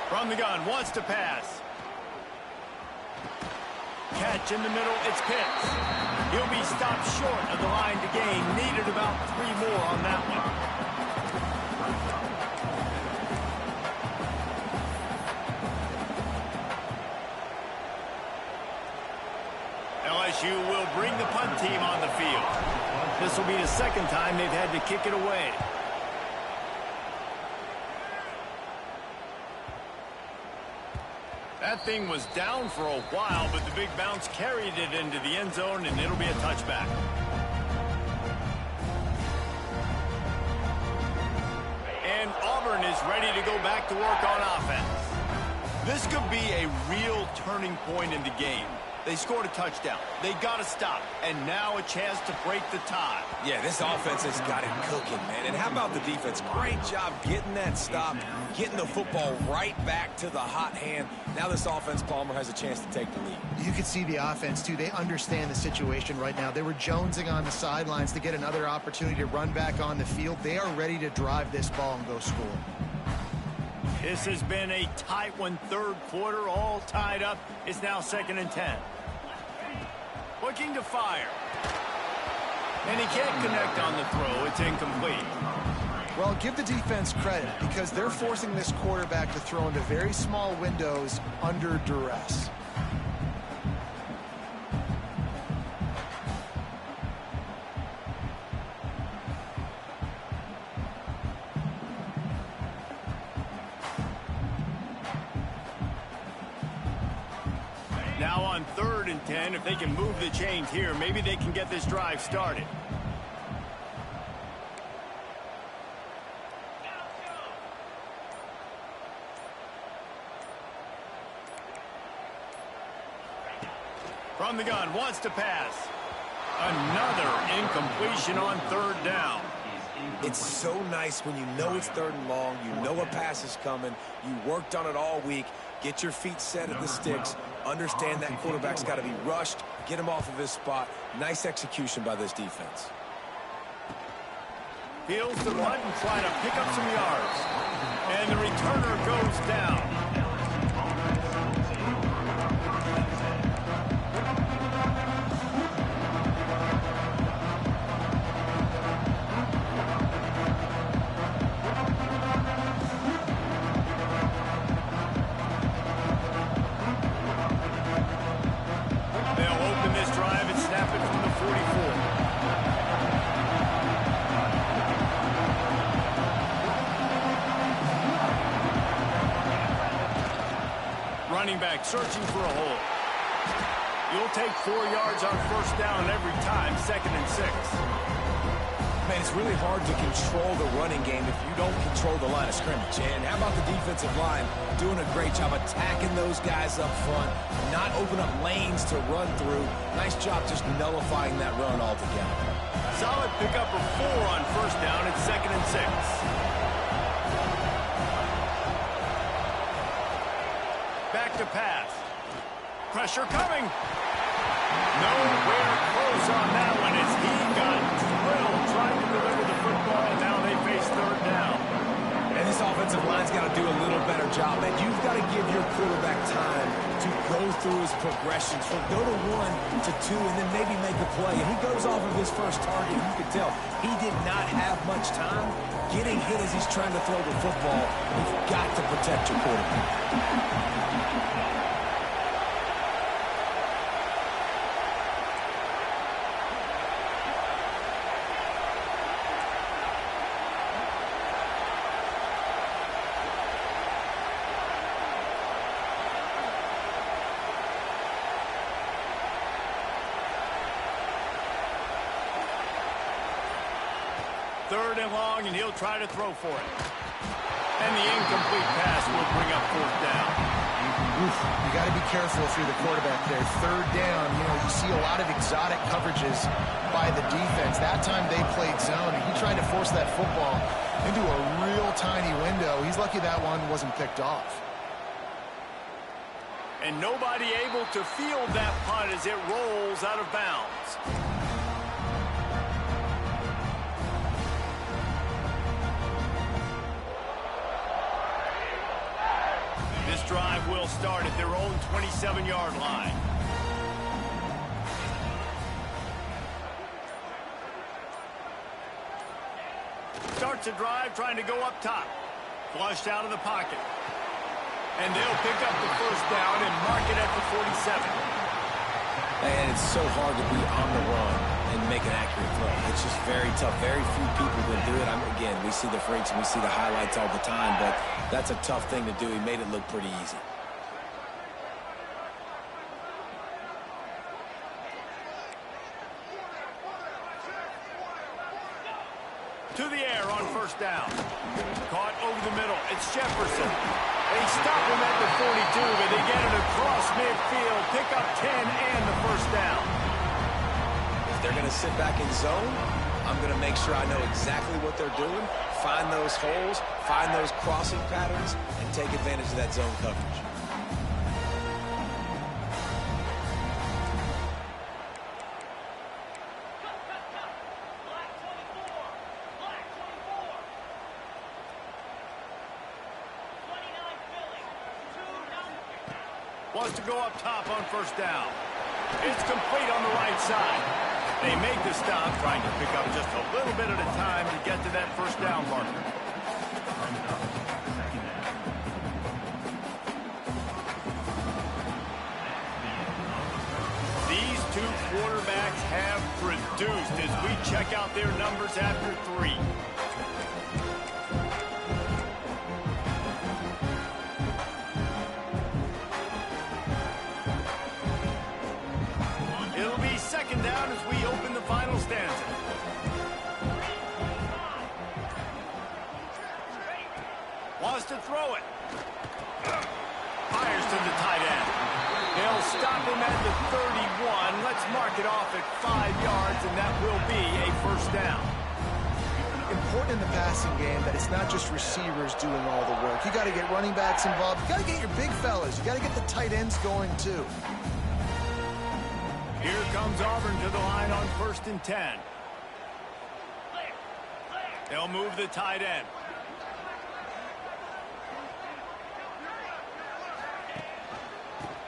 From the gun, wants to pass. Catch in the middle, it's Pitts. He'll be stopped short of the line to gain. Needed about 3 more on that one. LSU will bring the punt team on the field. This will be the 2nd time they've had to kick it away. That thing was down for a while, but the big bounce carried it into the end zone, and it'll be a touchback. And Auburn is ready to go back to work on offense. This could be a real turning point in the game. They scored a touchdown. They got to stop. And now a chance to break the tie. Yeah, this offense has got it cooking, man. And how about the defense? Great job getting that stop, getting the football right back to the hot hand. Now this offense, Palmer, has a chance to take the lead. You can see the offense, too. They understand the situation right now. They were jonesing on the sidelines to get another opportunity to run back on the field. They are ready to drive this ball and go score. This has been a tight one, 3rd quarter, all tied up. It's now 2nd and 10. Looking to fire. And he can't connect on the throw. It's incomplete. Well, give the defense credit because they're forcing this quarterback to throw into very small windows under duress. Now on 3rd 3rd and 10. If they can move the chains here, maybe they can get this drive started. From the gun, wants to pass. Another incompletion on 3rd down. It's so nice when you know it's 3rd and long, you know a pass is coming, you worked on it all week, get your feet set at the sticks, understand that quarterback's got to be rushed, get him off of his spot. Nice execution by this defense. Feels the button, trying to pick up some yards. And the returner goes down. Running back searching for a hole. You'll take 4 yards on 1st down every time, 2nd and 6. Man, it's really hard to control the running game if you don't control the line of scrimmage. And how about the defensive line doing a great job attacking those guys up front, not open up lanes to run through. Nice job just nullifying that run altogether. Solid pickup of 4 on 1st down at 2nd and 6. Back to pass. Pressure coming. Nowhere close on that one as he got drilled trying to deliver the football. Now they face 3rd down. And this offensive line's got to do a little better job, man. You've got to give your quarterback time to go through his progressions. From go to 1 to 2 and then maybe make a play. And he goes off of his first target. You can tell he did not have much time getting hit as he's trying to throw the football. You've got to protect your quarterback. Third and long, and he'll try to throw for it. And the incomplete pass will bring up 4th down. You got to be careful if you're the quarterback there. 3rd down, you see a lot of exotic coverages by the defense. That time they played zone, and he tried to force that football into a real tiny window. He's lucky that one wasn't picked off. And nobody able to field that punt as it rolls out of bounds. This drive will start at their own 27-yard line. Starts a drive trying to go up top. Flushed out of the pocket. And they'll pick up the 1st down and mark it at the 47. And it's so hard to be on the run and make an accurate throw. It's just very tough. Very few people can do it. Again, we see the freaks and we see the highlights all the time, but that's a tough thing to do. He made it look pretty easy. To the air on 1st down. Caught over the middle. It's Jefferson. They stop him at the 42, but they get it across midfield. Pick up 10 and the 1st down. If they're going to sit back in zone, I'm going to make sure I know exactly what they're doing, find those holes, find those crossing patterns, and take advantage of that zone coverage. Wants to go up top on 1st down. It's complete on the right side. They make the stop, trying to pick up just a little bit at a time to get to that 1st down marker. These two quarterbacks have produced as we check out their numbers after 3. understands it. Wants to throw it. Fires to the tight end. They'll stop him at the 31. Let's mark it off at 5 yards, and that will be a first down. Important in the passing game that it's not just receivers doing all the work. You got to get running backs involved. You got to get your big fellas. You got to get the tight ends going too. Here comes Auburn to the line on 1st and 10. They'll move the tight end.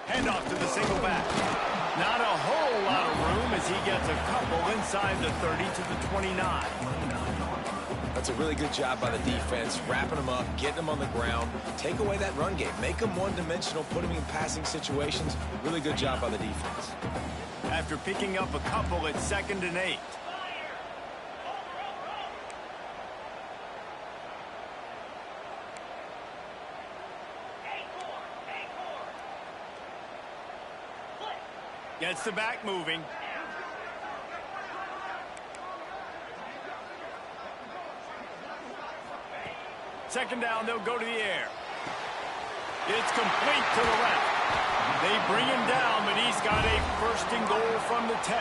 Handoff to the single back. Not a whole lot of room as he gets a couple inside the 30 to the 29. That's a really good job by the defense, wrapping them up, getting them on the ground. Take away that run game. Make them one-dimensional, put them in passing situations. Really good job by the defense. After picking up a couple at 2nd and 8. Gets the back moving. Second down, they'll go to the air. It's complete to the left. They bring him down, but he's got a 1st and goal from the 10.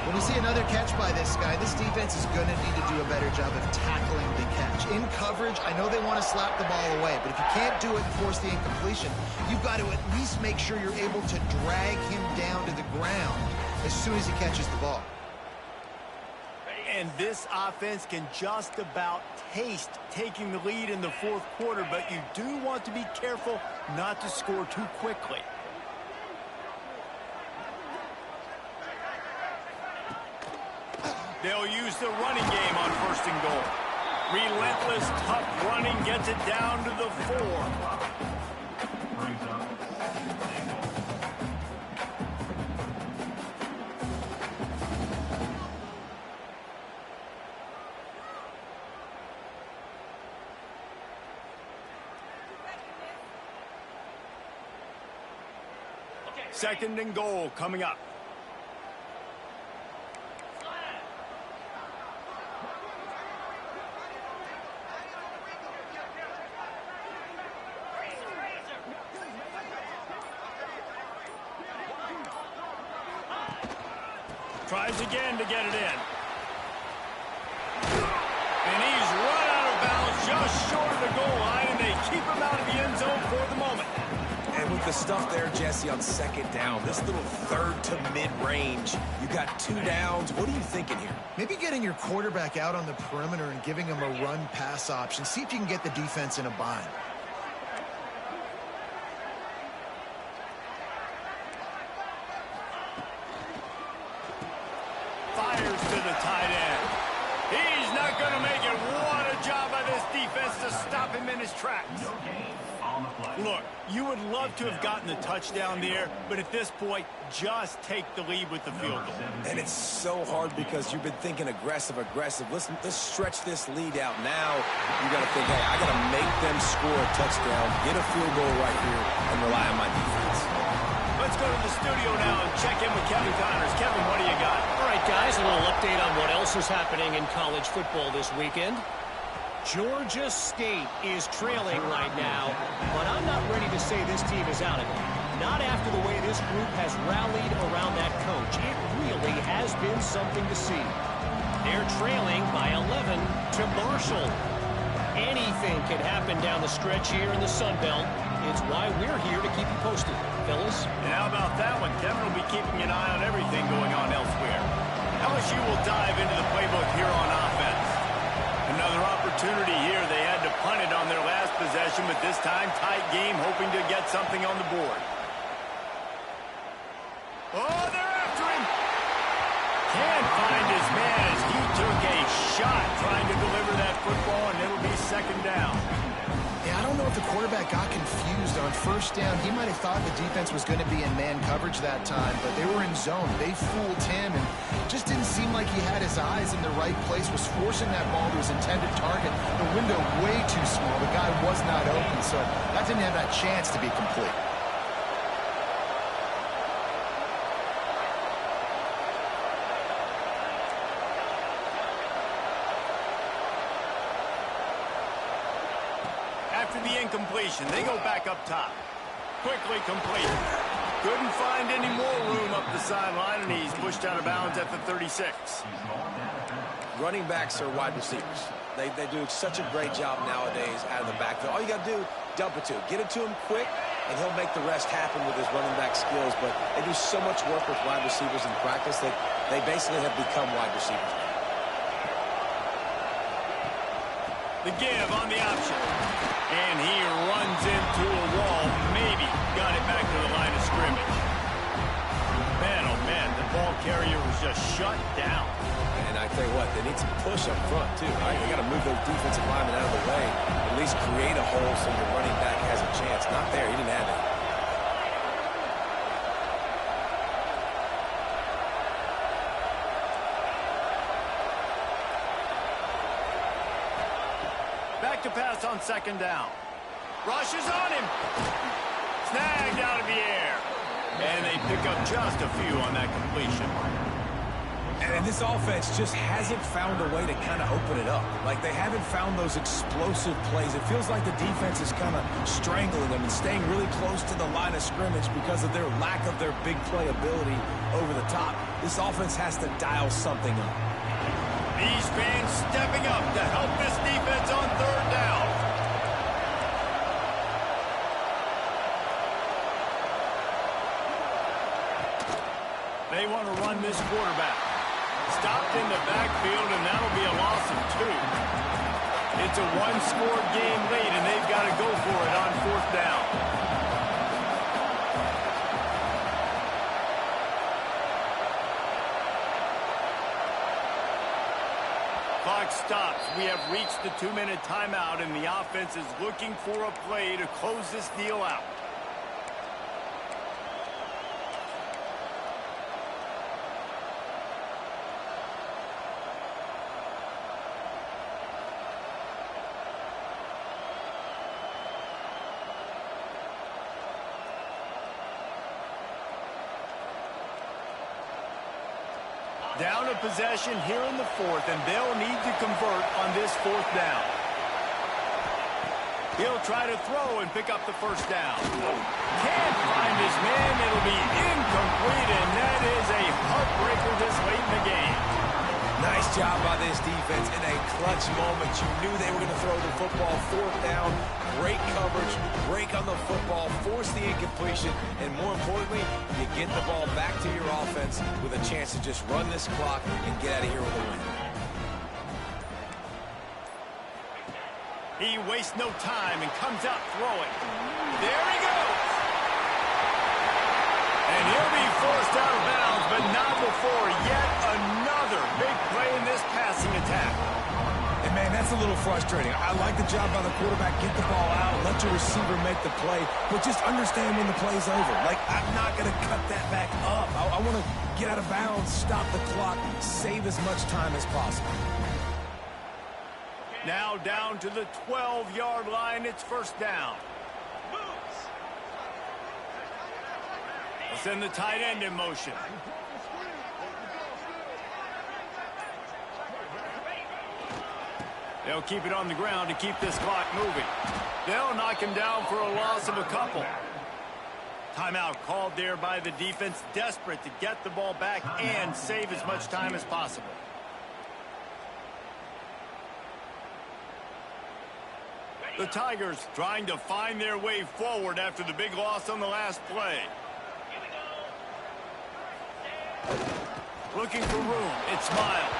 When you see another catch by this guy, this defense is going to need to do a better job of tackling the catch. In coverage, I know they want to slap the ball away, but if you can't do it and force the incompletion, you've got to at least make sure you're able to drag him down to the ground as soon as he catches the ball. And this offense can just about taste taking the lead in the 4th quarter, but you do want to be careful not to score too quickly. They'll use the running game on 1st and goal. Relentless, tough running gets it down to the 4. Second and goal coming up. Tries again to get it in. And he's run out of bounds just short of the goal line, and they keep him out of the end zone for the moment. And with the stuff there, Jesse, on 2nd down, this little 3rd to mid-range, you got 2 downs. What are you thinking here? Maybe getting your quarterback out on the perimeter and giving him a run-pass option. See if you can get the defense in a bind. Fires to the tight end. He's not going to make it. What a job by this defense to stop him in his tracks. Look, you would love to have gotten the touchdown there, but at this point, just take the lead with the field goal. And it's so hard because you've been thinking aggressive. Listen, let's stretch this lead out now. You got to think, hey, I got to make them score a touchdown, get a field goal right here, and rely on my defense. Let's go to the studio now and check in with Kevin Connors. Kevin, what do you got? All right, guys, a little update on what else is happening in college football this weekend. Georgia State is trailing right now, but I'm not ready to say this team is out of it. Not after the way this group has rallied around that coach. It really has been something to see. They're trailing by 11 to Marshall. Anything can happen down the stretch here in the Sun Belt. It's why we're here to keep you posted. Fellas? And how about that one? Kevin will be keeping an eye on everything going on elsewhere. LSU will dive into the playbook here on offense. Another opportunity here. They had to punt it on their last possession, but this time tight game, hoping to get something on the board. Oh, they're after him. Can't find his man as he took a shot trying to deliver that football, and it'll be 2nd down. Yeah, I don't know if the quarterback got confused on 1st down. He might have thought the defense was going to be in man coverage that time, but they were in zone. They fooled him, and it just didn't seem like he had his eyes in the right place, was forcing that ball to his intended target. The window way too small. The guy was not open, so that didn't have that chance to be complete. after the incompletion. They go back up top. Quickly completed. Couldn't find any more room up the sideline, and he's pushed out of bounds at the 36. Running backs are wide receivers. They do such a great job nowadays out of the backfield. All you got to do, dump it to him. Get it to him quick, and he'll make the rest happen with his running back skills. But they do so much work with wide receivers in practice that they basically have become wide receivers. The give on the option. And he runs into a wall. Maybe got it back to the line of scrimmage. Man, oh man, the ball carrier was just shut down. And I tell you what, they need some push up front, too, right? They got to move those defensive linemen out of the way, at least create a hole so your running back has a chance. Not there. He didn't have it. Back to pass on second down. Rushes on him. Snagged out of the air. And they pick up just a few on that completion. And this offense just hasn't found a way to kind of open it up. Like, they haven't found those explosive plays. It feels like the defense is kind of strangling them and staying really close to the line of scrimmage because of their lack of their big play ability over the top. This offense has to dial something up. These fans stepping up to help this defense on third down. They want to run this quarterback. Stopped in the backfield, and that'll be a loss of 2. It's a one-score game lead, and they've got to go for it on fourth down. Clock stops. We have reached the 2-minute timeout, and the offense is looking for a play to close this deal out. Down a possession here in the fourth, and they'll need to convert on this fourth down. He'll try to throw and pick up the first down. Can't find his man. It'll be incomplete, and that is a heartbreaker this late in the game. Nice job by this defense in a clutch moment. You knew they were going to throw the football. Fourth down, great coverage, break on the football, force the incompletion, and more importantly, you get the ball back to your offense with a chance to just run this clock and get out of here with a win. He wastes no time and comes out throwing. There he goes. And he'll be forced out of bounds, but not before yet another big play in this passing attack. And, man, that's a little frustrating. I like the job by the quarterback. Get the ball out, let your receiver make the play, but just understand when the play's over. Like, I'm not going to cut that back up. I want to get out of bounds, stop the clock, save as much time as possible. Now down to the 12-yard line. It's first down. We'll send the tight end in motion. They'll keep it on the ground to keep this clock moving. They'll knock him down for a loss of a couple. Timeout called there by the defense, desperate to get the ball back and save as much time as possible. The Tigers trying to find their way forward after the big loss on the last play. Looking for room. It's Miles.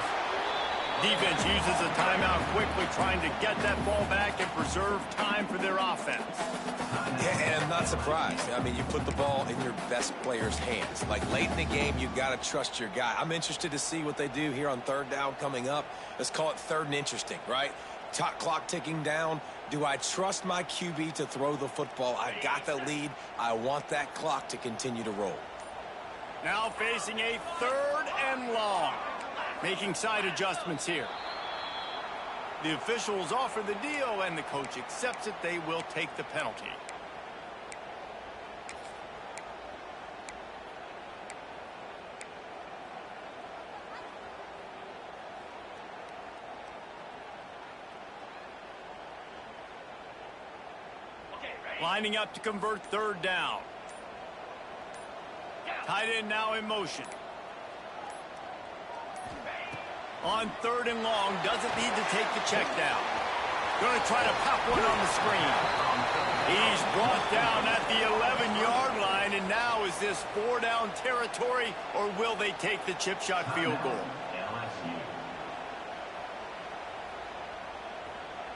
Defense uses a timeout quickly, trying to get that ball back and preserve time for their offense. Yeah, and I'm not surprised. I mean, you put the ball in your best player's hands. Like, late in the game, you've got to trust your guy. I'm interested to see what they do here on third down coming up. Let's call it third and interesting, right? Top clock ticking down. Do I trust my QB to throw the football? I got the lead. I want that clock to continue to roll. Now facing a third and long. Making side adjustments here. The officials offer the deal, and the coach accepts it. They will take the penalty. Lining up to convert third down. Tight end now in motion. On third and long, doesn't need to take the check down. Going to try to pop one on the screen. He's brought down at the 11-yard line, and now is this 4-down territory, or will they take the chip shot field goal?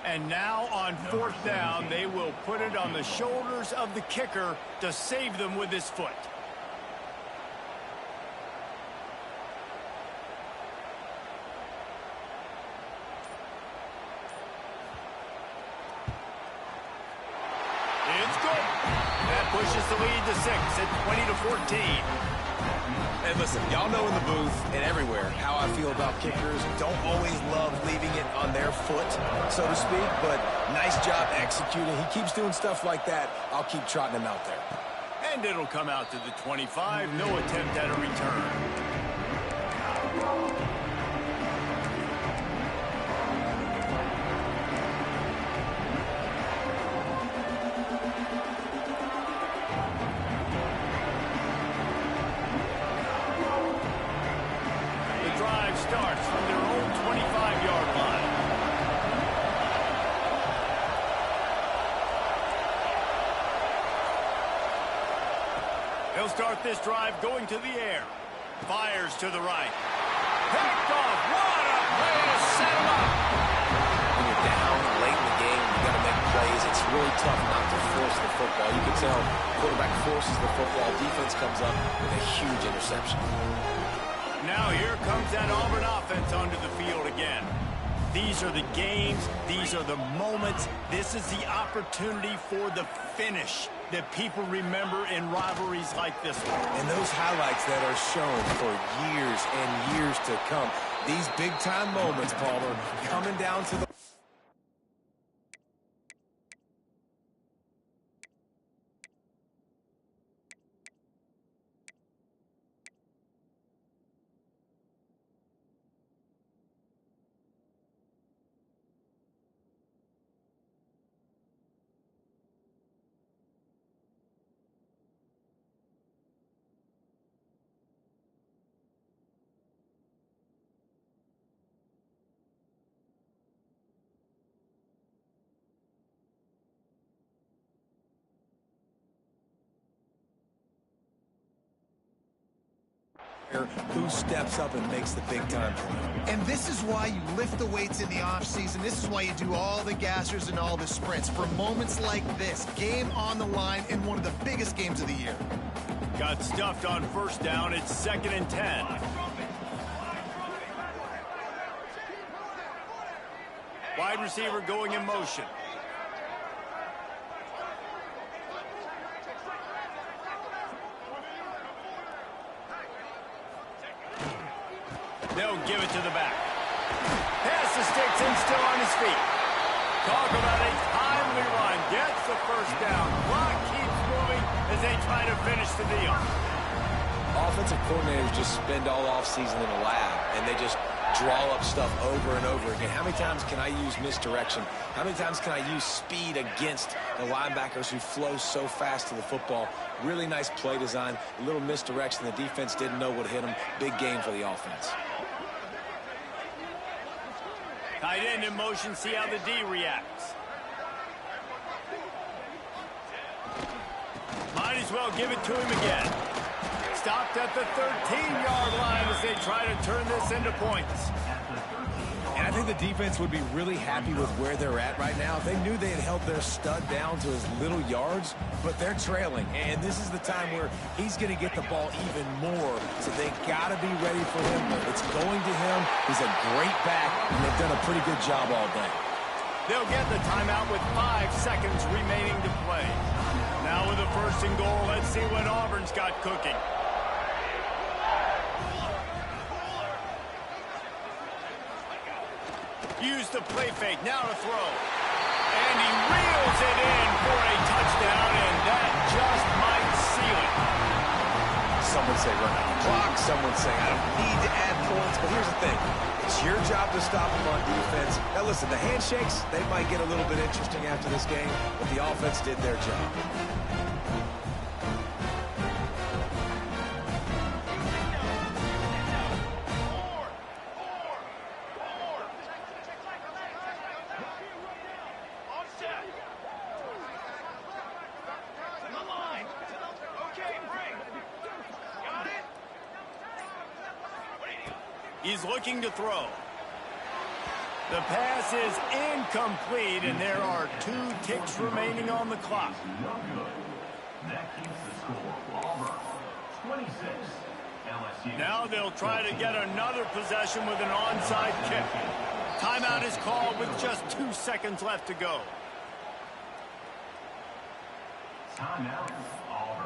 And now on fourth down, they will put it on the shoulders of the kicker to save them with his foot. It's good. That pushes the lead to 6 at 20-14. And listen, y'all know in the booth and everywhere how I feel about kickers. Don't always love leaving it on their foot, so to speak, but nice job executing. He keeps doing stuff like that. I'll keep trotting him out there. And it'll come out to the 25. No attempt at a return. Starts from their own 25-yard line. He'll start this drive going to the air. Fires to the right. Picked off. What a play to set him up. When you're down late in the game, you got to make plays. It's really tough not to force the football. You can tell quarterback forces the football. Defense comes up with a huge interception. Now here comes that Auburn offense onto the field again. These are the games. These are the moments. This is the opportunity for the finish that people remember in rivalries like this one. And those highlights that are shown for years and years to come. These big-time moments, Palmer, coming down to the... Who steps up and makes the big time play. And this is why you lift the weights in the offseason. This is why you do all the gassers and all the sprints. For moments like this, game on the line in one of the biggest games of the year. Got stuffed on first down. It's 2nd and 10. Wide receiver going in motion. They'll give it to the back. Pass the sticks in, still on his feet. Talk about a timely run. Gets the first down. Clock keeps moving as they try to finish the deal. Offensive coordinators just spend all offseason in a lab, and they just draw up stuff over and over again. How many times can I use misdirection? How many times can I use speed against the linebackers who flow so fast to the football? Really nice play design. A little misdirection. The defense didn't know what hit them. Big game for the offense. Tight end in motion, see how the D reacts. Might as well give it to him again. Stopped at the 13-yard line as they try to turn this into points. And I think the defense would be really happy with where they're at right now. They knew they had held their stud down to his little yards, but they're trailing. And this is the time where he's going to get the ball even more. So they got to be ready for him. It's going to him. He's a great back, and they've done a pretty good job all day. They'll get the timeout with 5 seconds remaining to play. Now with a 1st and goal, let's see what Auburn's got cooking. Use the play fake, now to throw. And he reels it in for a touchdown, and that just might seal it. Some would say run out the clock. Some would say I don't need to add points. But here's the thing. It's It's your job to stop them on defense. Now, listen, the handshakes, they might get a little bit interesting after this game, but the offense did their job. He's looking to throw. The pass is incomplete, and there are 2 ticks remaining on the clock. No good. That keeps the score. Auburn, 26. LSU. Now they'll try to get another possession with an onside kick. Timeout is called with just 2 seconds left to go. Timeout, Auburn.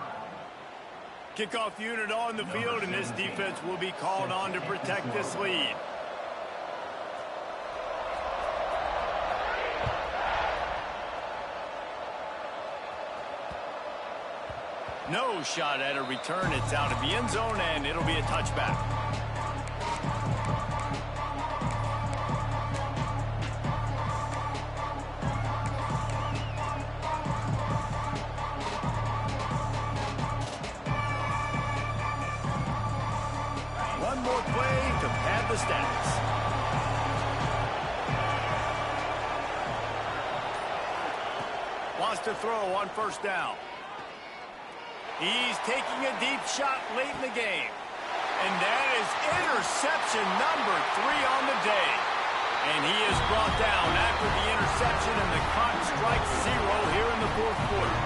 Kickoff unit on the field, and this defense will be called on to protect this lead. No shot at a return. It's out of the end zone, and it'll be a touchback. One more play to pad the stats. Wants to throw on first down. He's taking a deep shot late in the game. And that is interception number 3 on the day. And he is brought down after the interception, and the clock strikes 0 here in the 4th quarter.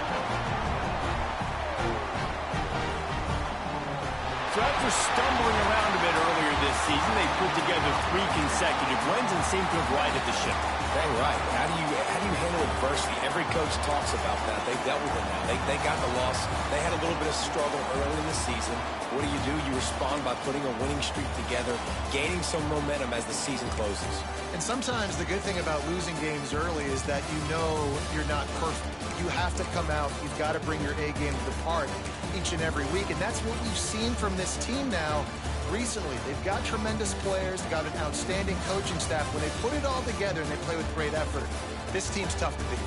So after stumbling around a bit earlier this season, they put together 3 consecutive wins and seem to have righted the ship. Dang right. How do you handle adversity? Every coach talks about that. They dealt with it now. They got the loss. They had a little bit of struggle early in the season. What do? You respond by putting a winning streak together, gaining some momentum as the season closes. And sometimes the good thing about losing games early is that you know you're not perfect. You have to come out. You've got to bring your A game to the park each and every week. And that's what we've seen from this team now recently. They've got tremendous players, got an outstanding coaching staff. When they put it all together and they play with great effort, this team's tough to beat.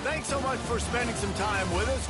Thanks so much for spending some time with us.